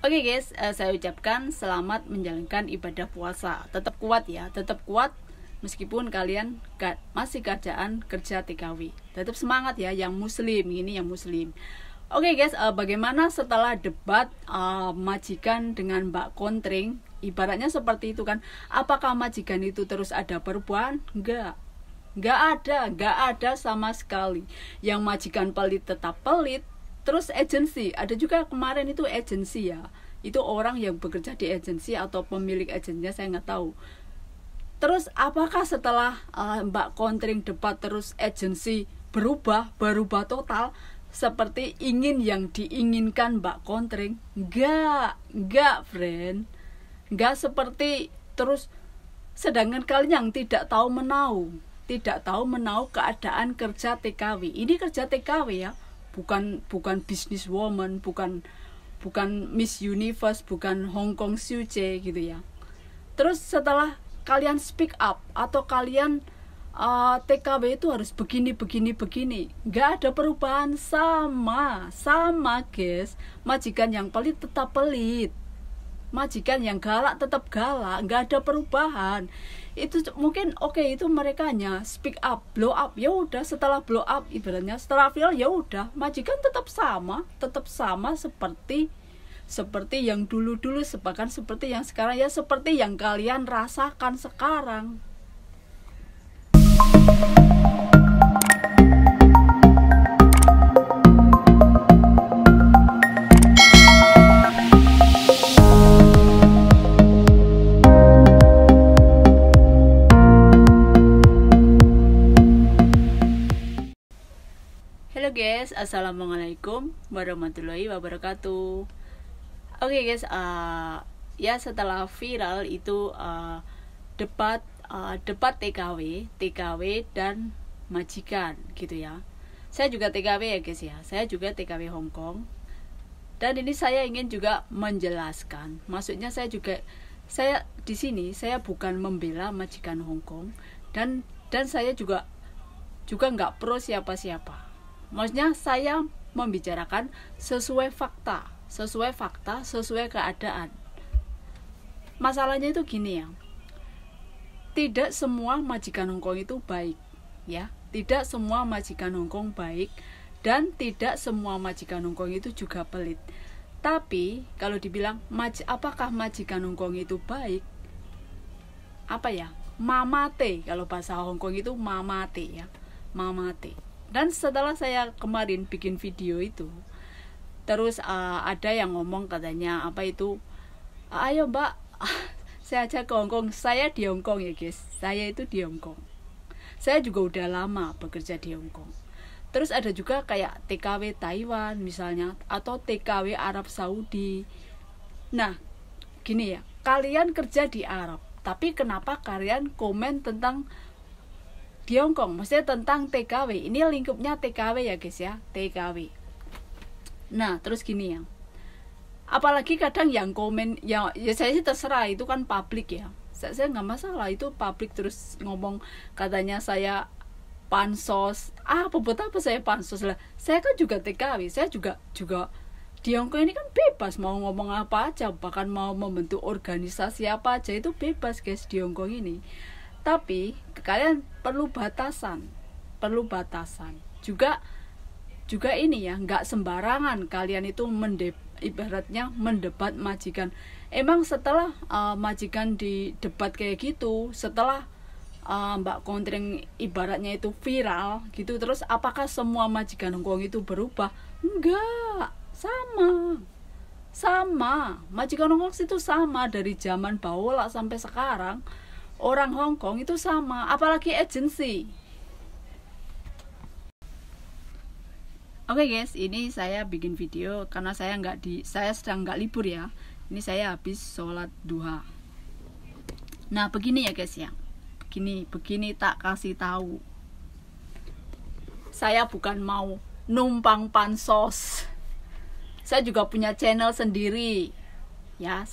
Oke guys, saya ucapkan selamat menjalankan ibadah puasa. Tetap kuat ya, tetap kuat meskipun kalian masih kerja TKW. Tetap semangat ya, yang muslim, ini yang muslim. Oke guys, bagaimana setelah debat majikan dengan Mbak Kontring? Ibaratnya seperti itu kan. Apakah majikan itu terus ada perubahan? Enggak ada sama sekali. Yang majikan pelit tetap pelit. Terus agensi, ada juga kemarin itu agensi ya. Itu orang yang bekerja di agensi atau pemilik agensinya, saya nggak tahu. Terus apakah setelah Mbak Kontring debat terus agensi berubah total seperti yang diinginkan Mbak Kontring? Enggak friend. Enggak seperti terus, sedangkan kalian yang tidak tahu menau keadaan kerja TKW. Ini kerja TKW ya. Bukan businesswoman, bukan Miss Universe, bukan Hong Kong Suce gitu ya. Terus setelah kalian speak up atau kalian TKW itu harus begini, nggak ada perubahan, sama guys. Majikan yang pelit tetap pelit, majikan yang galak tetap galak, nggak ada perubahan. Itu mungkin itu mereka hanya speak up, blow up, ya udah. Setelah blow up, ibaratnya setelah viral, ya udah, majikan tetap sama seperti yang dulu bahkan seperti yang sekarang, ya seperti yang kalian rasakan sekarang. Halo guys, assalamualaikum warahmatullahi wabarakatuh. Oke guys, ya setelah viral itu debat TKW dan majikan gitu ya. Saya juga TKW ya guys ya. Saya juga TKW Hong Kong. Dan ini saya ingin juga menjelaskan. Maksudnya saya di sini saya bukan membela majikan Hong Kong dan saya juga nggak pro siapa-siapa. Maksudnya saya membicarakan sesuai fakta, sesuai keadaan. Masalahnya itu gini ya. Tidak semua majikan Hong Kong itu baik, ya. Tidak semua majikan Hong Kong baik dan tidak semua majikan Hong Kong itu juga pelit. Tapi kalau dibilang apakah majikan Hong Kong itu baik? Apa ya? Mamate, kalau bahasa Hong Kong itu mamate ya. Mamate. Dan setelah saya kemarin bikin video itu, terus ada yang ngomong katanya ayo mbak, saya ajak ke Hong Kong. Saya di Hong Kong ya guys, saya itu di Hong Kong. Saya juga udah lama bekerja di Hong Kong. Terus ada juga kayak TKW Taiwan misalnya, atau TKW Arab Saudi. Nah gini ya, kalian kerja di Arab, tapi kenapa kalian komen tentang di Hong Kong? Maksudnya tentang TKW. Ini lingkupnya TKW ya guys ya, TKW. Nah terus gini ya, apalagi kadang yang komen ya saya sih terserah, itu kan publik ya, saya nggak masalah, itu publik. Terus ngomong katanya saya pansos, buat apa saya pansos lah, saya kan juga TKW, saya juga di Hong Kong ini kan bebas mau ngomong apa aja, bahkan mau membentuk organisasi apa aja itu bebas guys di Hong Kong ini. Tapi kalian perlu batasan juga ini ya, nggak sembarangan kalian itu ibaratnya mendebat majikan. Emang setelah majikan di debat kayak gitu, setelah Mbak Kontring ibaratnya itu viral gitu, terus apakah semua majikan Hong Kong itu berubah? Enggak, sama majikan Hong Kong itu sama dari zaman bahula sampai sekarang. Orang Hong Kong itu sama, apalagi agensi. Oke guys, ini saya bikin video karena saya sedang nggak libur ya. Ini saya habis sholat duha. Nah begini ya guys ya, begini tak kasih tahu. Saya bukan mau numpang pansos. Saya juga punya channel sendiri. Ya,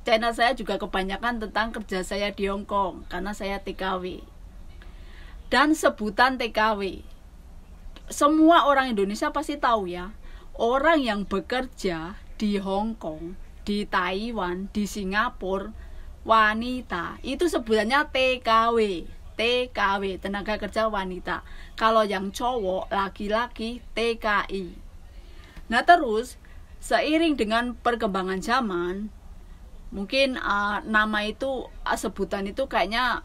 channel saya juga kebanyakan tentang kerja saya di Hong Kong karena saya TKW. Dan sebutan TKW, semua orang Indonesia pasti tahu ya. Orang yang bekerja di Hong Kong, di Taiwan, di Singapura, wanita itu sebutannya TKW. TKW, tenaga kerja wanita. Kalau yang cowok, laki-laki, TKI. Nah terus, seiring dengan perkembangan zaman, mungkin nama itu, sebutan itu kayaknya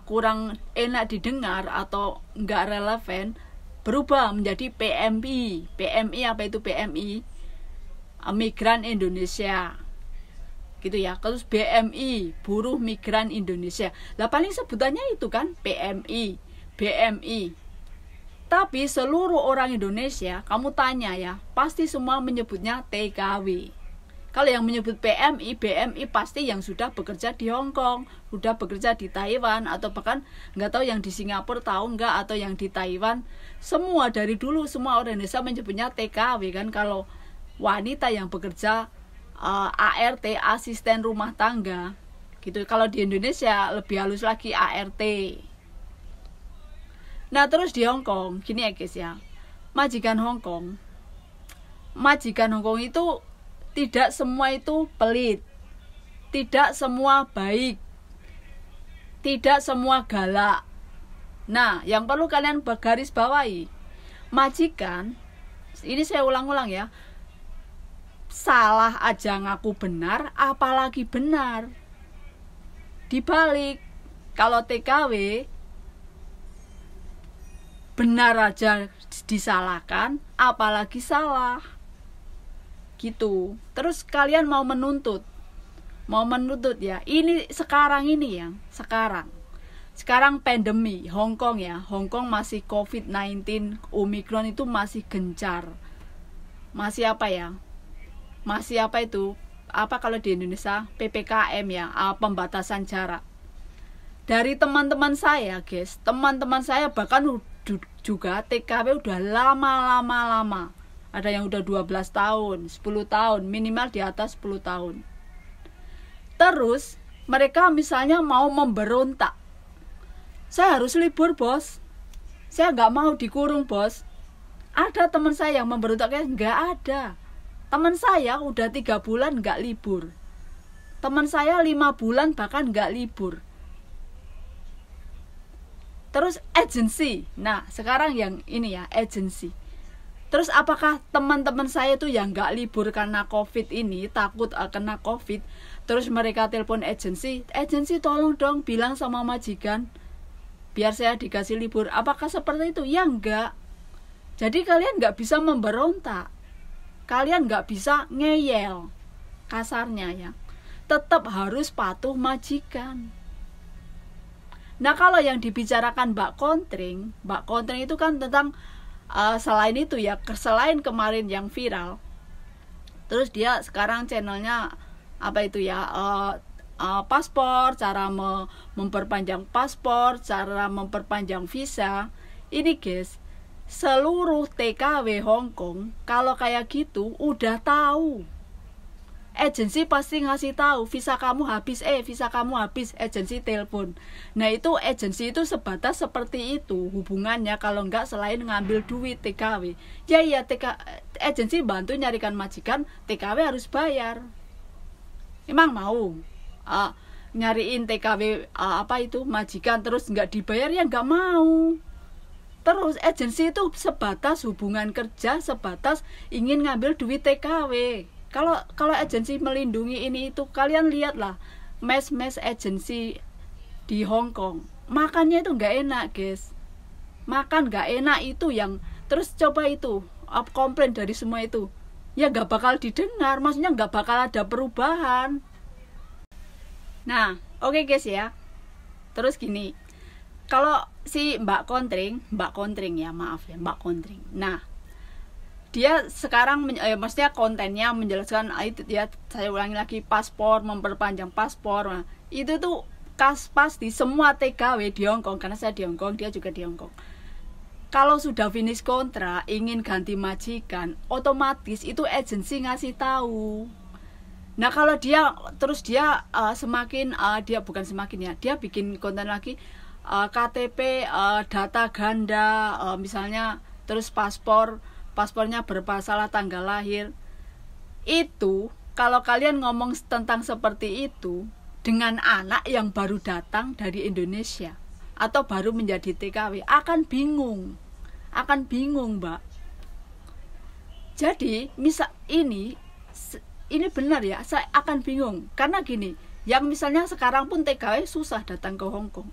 kurang enak didengar atau nggak relevan, berubah menjadi PMI. PMI apa itu PMI? Migran Indonesia, gitu ya. Terus BMI, Buruh Migran Indonesia. Lah paling sebutannya itu kan PMI, BMI. Tapi seluruh orang Indonesia, kamu tanya ya, pasti semua menyebutnya TKW. Kalau yang menyebut PMI, BMI pasti yang sudah bekerja di Hong Kong, sudah bekerja di Taiwan, atau bahkan nggak tahu yang di Singapura tahu nggak, atau yang di Taiwan. Semua dari dulu semua orang Indonesia menyebutnya TKW kan. Kalau wanita yang bekerja ART, asisten rumah tangga, gitu. Kalau di Indonesia lebih halus lagi ART. Nah terus di Hong Kong, gini ya guys ya, majikan Hong Kong itu tidak semua itu pelit, tidak semua baik, tidak semua galak. Nah yang perlu kalian bergaris bawahi, majikan, ini saya ulang-ulang ya, salah aja ngaku benar, apalagi benar. Dibalik, kalau TKW benar aja disalahkan, apalagi salah, gitu. Terus kalian mau menuntut ya. Ini sekarang ini ya, sekarang pandemi Hong Kong ya. Hong Kong masih COVID-19, Omicron itu masih gencar. Masih apa ya? Masih apa itu? Apa kalau di Indonesia? PPKM ya, pembatasan jarak. Dari teman-teman saya, guys, teman-teman saya bahkan juga TKW udah lama. Ada yang udah 12 tahun, 10 tahun, minimal di atas 10 tahun. Terus mereka misalnya mau memberontak. Saya harus libur, bos. Saya nggak mau dikurung, bos. Ada teman saya yang memberontaknya? Nggak ada. Teman saya udah 3 bulan nggak libur. Teman saya 5 bulan bahkan nggak libur. Terus agensi. Nah sekarang yang ini ya, agensi. Terus apakah teman-teman saya itu yang nggak libur karena COVID ini, takut kena COVID, terus mereka telepon agensi, tolong dong bilang sama majikan biar saya dikasih libur. Apakah seperti itu? Ya enggak. Jadi kalian nggak bisa memberontak, kalian nggak bisa ngeyel, kasarnya ya. Tetap harus patuh majikan. Nah kalau yang dibicarakan Mbak Kontring itu kan tentang selain itu ya, selain kemarin yang viral, terus dia sekarang channelnya apa itu ya, paspor, cara memperpanjang paspor, cara memperpanjang visa. Ini guys, seluruh TKW Hong Kong kalau kayak gitu udah tahu. Agensi pasti ngasih tahu, visa kamu habis, agensi telepon. Nah itu agensi itu sebatas seperti itu hubungannya, kalau enggak selain ngambil duit TKW. Ya agensi bantu nyarikan majikan, TKW harus bayar. Emang mau nyariin TKW apa itu majikan terus nggak dibayar? Ya nggak mau. Terus agensi itu sebatas hubungan kerja, sebatas ingin ngambil duit TKW. Kalau agensi melindungi ini itu, kalian lihatlah mes agensi di Hong Kong, makannya itu nggak enak guys, makan nggak enak itu yang terus coba itu komplain dari semua itu, ya nggak bakal didengar, maksudnya nggak bakal ada perubahan. Nah oke guys ya, terus gini, kalau si Mbak Kontring ya, maaf ya Mbak Kontring, nah dia sekarang maksudnya kontennya menjelaskan itu ya, saya ulangi lagi, paspor, memperpanjang paspor. Nah, itu tuh pasti semua TKW di Hong Kong, karena saya di Hong Kong, dia juga di Hong Kong. Kalau sudah finish kontrak, ingin ganti majikan, otomatis itu agensi ngasih tahu. Nah kalau dia terus dia semakin dia bukan semakin ya, dia bikin konten lagi, KTP data ganda, misalnya, terus paspornya bermasalah tanggal lahir. Itu kalau kalian ngomong tentang seperti itu dengan anak yang baru datang dari Indonesia atau baru menjadi TKW, akan bingung, Mbak. Jadi misal ini benar ya, saya akan bingung karena gini, yang misalnya sekarang pun TKW susah datang ke Hong Kong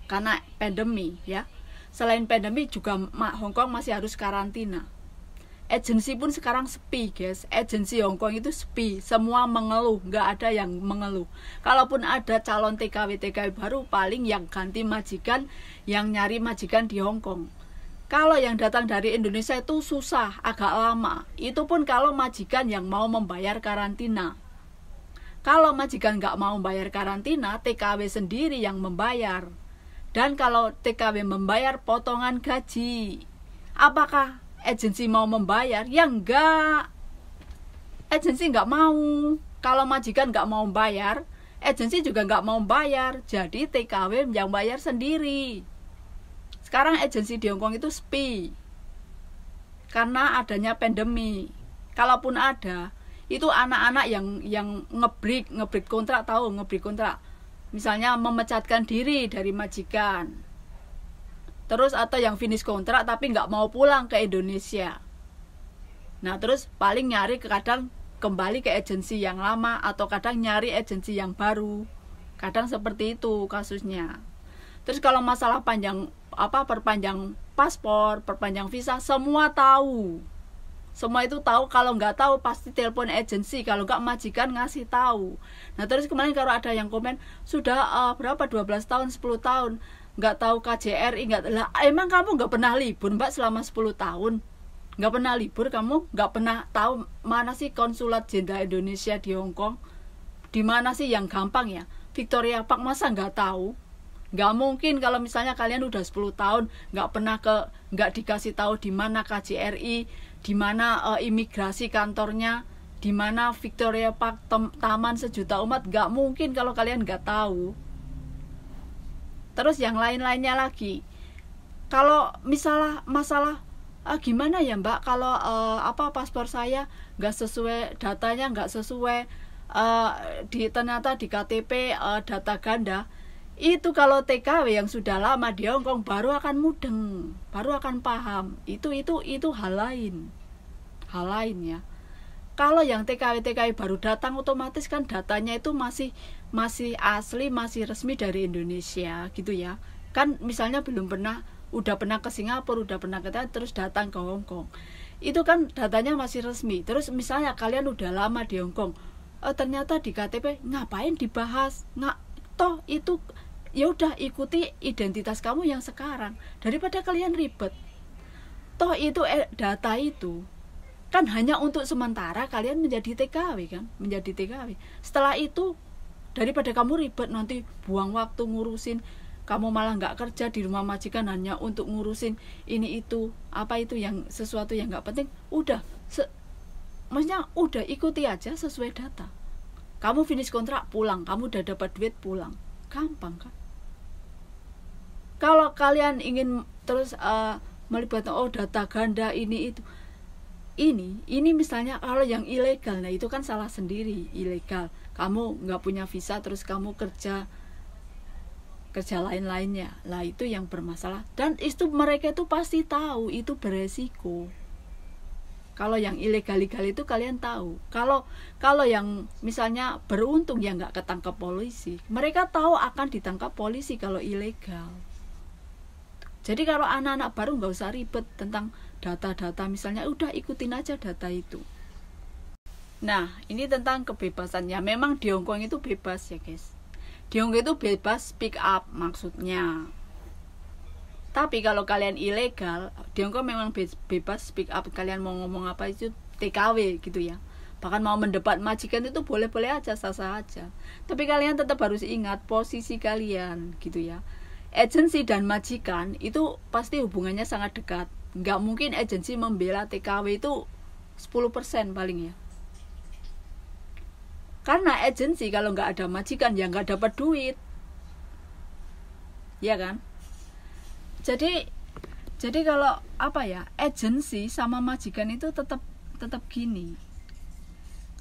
karena pandemi ya. Selain pandemi juga Hong Kong masih harus karantina. Agensi pun sekarang sepi, guys. Agensi Hong Kong itu sepi, semua mengeluh, nggak ada yang mengeluh. Kalaupun ada calon TKW baru, paling yang ganti majikan, yang nyari majikan di Hong Kong. Kalau yang datang dari Indonesia itu susah, agak lama. Itu pun kalau majikan yang mau membayar karantina. Kalau majikan nggak mau membayar karantina, TKW sendiri yang membayar. Dan kalau TKW membayar potongan gaji, apakah agensi mau membayar? Ya enggak, agensi enggak mau. Kalau majikan enggak mau membayar, agensi juga enggak mau membayar. Jadi TKW yang bayar sendiri. Sekarang agensi di Hong Kong itu sepi karena adanya pandemi. Kalaupun ada, itu anak-anak yang ngebreak kontrak, tahu ngebreak kontrak. Misalnya memecatkan diri dari majikan. Terus atau yang finish kontrak tapi nggak mau pulang ke Indonesia. Nah terus paling nyari kadang kembali ke agensi yang lama atau kadang nyari agensi yang baru. Kadang seperti itu kasusnya. Terus kalau masalah perpanjang paspor, perpanjang visa, semua tahu. Semua itu tahu. Kalau nggak tahu pasti telepon agensi. Kalau nggak majikan ngasih tahu. Nah terus kemarin kalau ada yang komen sudah berapa 12 tahun 10 tahun nggak tahu KJRI, nggak lah. Emang kamu nggak pernah libur, Mbak, selama 10 tahun? Nggak pernah libur kamu? Nggak pernah tahu mana sih konsulat jenderal Indonesia di Hong Kong? Di mana sih yang gampang ya? Victoria Park, masa nggak tahu? Nggak mungkin kalau misalnya kalian udah 10 tahun nggak dikasih tahu di mana KJRI, di mana imigrasi kantornya, di mana Victoria Park, taman sejuta umat. Nggak mungkin kalau kalian nggak tahu. Terus yang lain-lainnya lagi, kalau misalnya masalah gimana ya Mbak, kalau paspor saya nggak sesuai, datanya nggak sesuai, ternyata di KTP data ganda, itu kalau TKW yang sudah lama di Hong Kong baru akan mudeng, baru akan paham. Itu hal lain ya. Kalau yang TKW baru datang, otomatis kan datanya itu masih asli, masih resmi dari Indonesia gitu ya. Kan misalnya udah pernah ke Singapura, udah pernah ke terus datang ke Hong Kong. Itu kan datanya masih resmi. Terus misalnya kalian udah lama di Hong Kong, ternyata di KTP ngapain dibahas? Toh itu ya udah ikuti identitas kamu yang sekarang daripada kalian ribet. Toh itu data itu kan hanya untuk sementara kalian menjadi TKW kan, menjadi TKW. Setelah itu daripada kamu ribet nanti buang waktu ngurusin, kamu malah nggak kerja di rumah majikan hanya untuk ngurusin ini itu, yang sesuatu yang nggak penting. Maksudnya udah ikuti aja sesuai data. Kamu finish kontrak pulang, kamu udah dapat duit pulang, gampang kan? Kalau kalian ingin terus melibatkan data ganda ini itu. Ini misalnya kalau yang ilegal, nah itu kan salah sendiri, ilegal. Kamu nggak punya visa terus kamu kerja lain-lainnya, lah itu yang bermasalah. Dan itu mereka itu pasti tahu itu beresiko. Kalau yang ilegal itu kalian tahu. Kalau yang misalnya beruntung yang nggak ketangkap polisi, mereka tahu akan ditangkap polisi kalau ilegal. Jadi kalau anak-anak baru nggak usah ribet tentang data-data, misalnya udah ikutin aja data itu. Nah ini tentang kebebasan ya. Memang di Hong Kong itu bebas ya guys. Di Hong Kong itu bebas speak up maksudnya. Tapi kalau kalian ilegal, di Hong Kong memang bebas speak up. Kalian mau ngomong apa itu TKW gitu ya. Bahkan mau mendebat majikan itu boleh-boleh aja, sah-sah aja. Tapi kalian tetap harus ingat posisi kalian gitu ya. Agensi dan majikan itu pasti hubungannya sangat dekat. Nggak mungkin agensi membela TKW itu 10% paling ya. Karena agensi kalau nggak ada majikan ya nggak dapat duit. Ya kan? Jadi kalau agensi sama majikan itu tetap gini.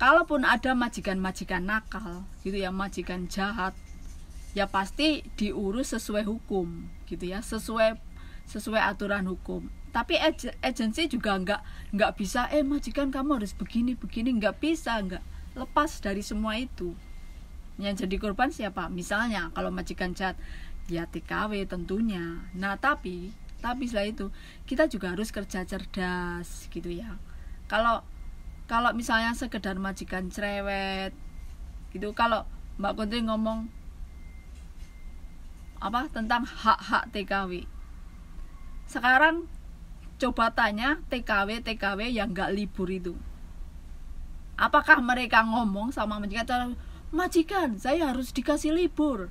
kalaupun ada majikan-majikan nakal gitu ya, majikan jahat, ya pasti diurus sesuai hukum gitu ya, sesuai aturan hukum. Tapi agensi juga nggak bisa majikan kamu harus begini, nggak bisa, nggak lepas dari semua itu. Yang jadi korban siapa? Misalnya kalau majikan jahat, ya TKW tentunya. Nah tapi setelah itu kita juga harus kerja cerdas gitu ya. Kalau misalnya sekedar majikan cerewet gitu, kalau Mbak Kuntri ngomong apa tentang hak-hak TKW, sekarang coba tanya TKW yang nggak libur itu, apakah mereka ngomong sama majikan saya harus dikasih libur?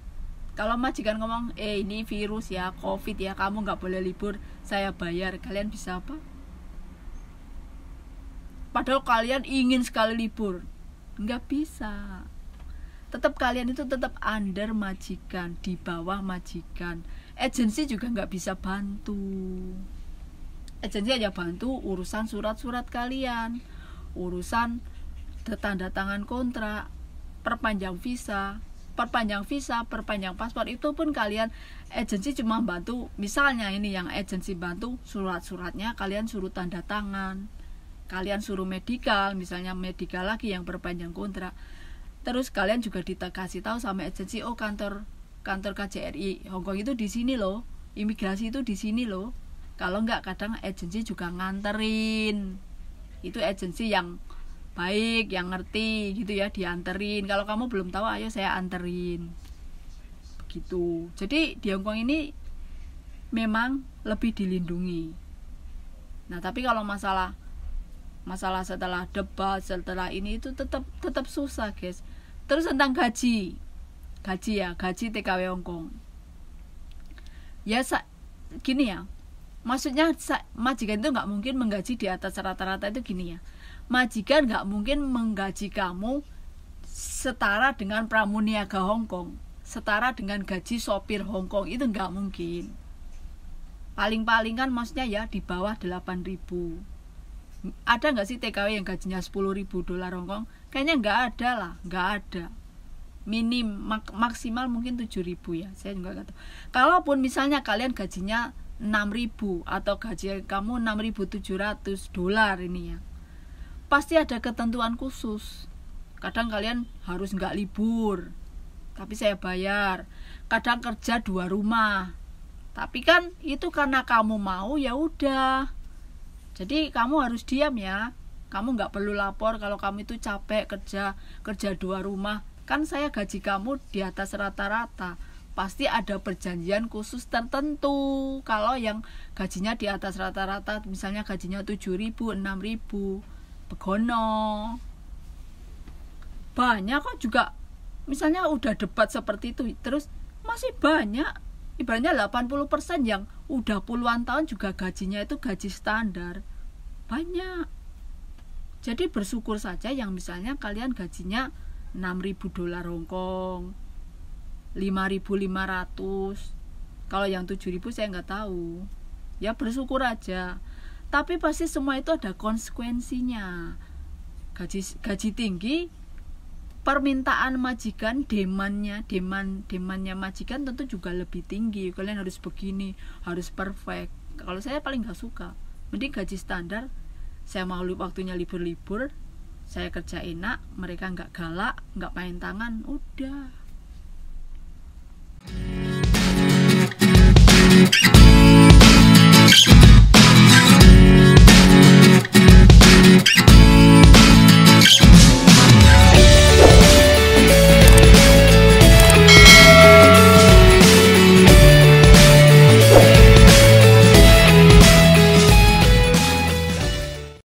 Kalau majikan ngomong ini virus ya, COVID ya, kamu nggak boleh libur, saya bayar, kalian bisa apa? Padahal kalian ingin sekali libur, nggak bisa. Tetap kalian itu tetap under majikan, di bawah majikan. Agensi juga nggak bisa bantu. Agensi aja bantu urusan surat-surat kalian, urusan tanda tangan kontrak, perpanjang visa, perpanjang paspor, itu pun kalian agensi cuma bantu. Misalnya ini yang agensi bantu surat-suratnya kalian suruh tanda tangan, kalian suruh medikal, misalnya medikal lagi yang perpanjang kontrak. Terus kalian juga dikasih tahu sama agensi, kantor KJRI Hongkong itu di sini loh, imigrasi itu di sini loh. Kalau enggak kadang agensi juga nganterin. Itu agensi yang baik, yang ngerti gitu ya, dianterin. Kalau kamu belum tahu, ayo saya anterin begitu. Jadi di Hongkong ini memang lebih dilindungi. Nah tapi kalau masalah setelah debat, setelah ini itu tetap susah guys. Terus tentang gaji TKW Hongkong ya, gini ya, maksudnya majikan itu nggak mungkin menggaji di atas rata-rata. Itu gini ya, majikan nggak mungkin menggaji kamu setara dengan pramuniaga Hongkong, setara dengan gaji sopir Hongkong, itu nggak mungkin. Paling-paling kan maksudnya ya di bawah 8.000. Ada nggak sih TKW yang gajinya 10.000 dolar Hongkong? Kayaknya nggak ada. Maksimal mungkin 7.000 ya, saya juga nggak tahu. Kalaupun misalnya kalian gajinya 6.000 atau gaji kamu 6.700 dolar ini ya, pasti ada ketentuan khusus. Kadang kalian harus nggak libur, tapi saya bayar. Kadang kerja 2 rumah, tapi kan itu karena kamu mau, ya udah. Jadi kamu harus diam ya. Kamu nggak perlu lapor kalau kamu itu capek kerja 2 rumah. Kan saya gaji kamu di atas rata-rata. Pasti ada perjanjian khusus tertentu. Kalau yang gajinya di atas rata-rata, misalnya gajinya 7.000, 6.000, begono. Banyak kok juga. Misalnya udah debat seperti itu, terus masih banyak. Ibaratnya 80% yang udah puluhan tahun juga gajinya itu gaji standar. Banyak. Jadi bersyukur saja yang misalnya kalian gajinya 6.000 dolar Hongkong, 5.500. Kalau yang 7.000 saya nggak tahu. Ya bersyukur aja. Tapi pasti semua itu ada konsekuensinya. Gaji tinggi, permintaan majikan, demandnya majikan tentu juga lebih tinggi. Kalian harus begini, harus perfect. Kalau saya paling nggak suka. Mending gaji standar. Saya mau waktunya libur-libur, saya kerja enak, mereka nggak galak, nggak main tangan, udah.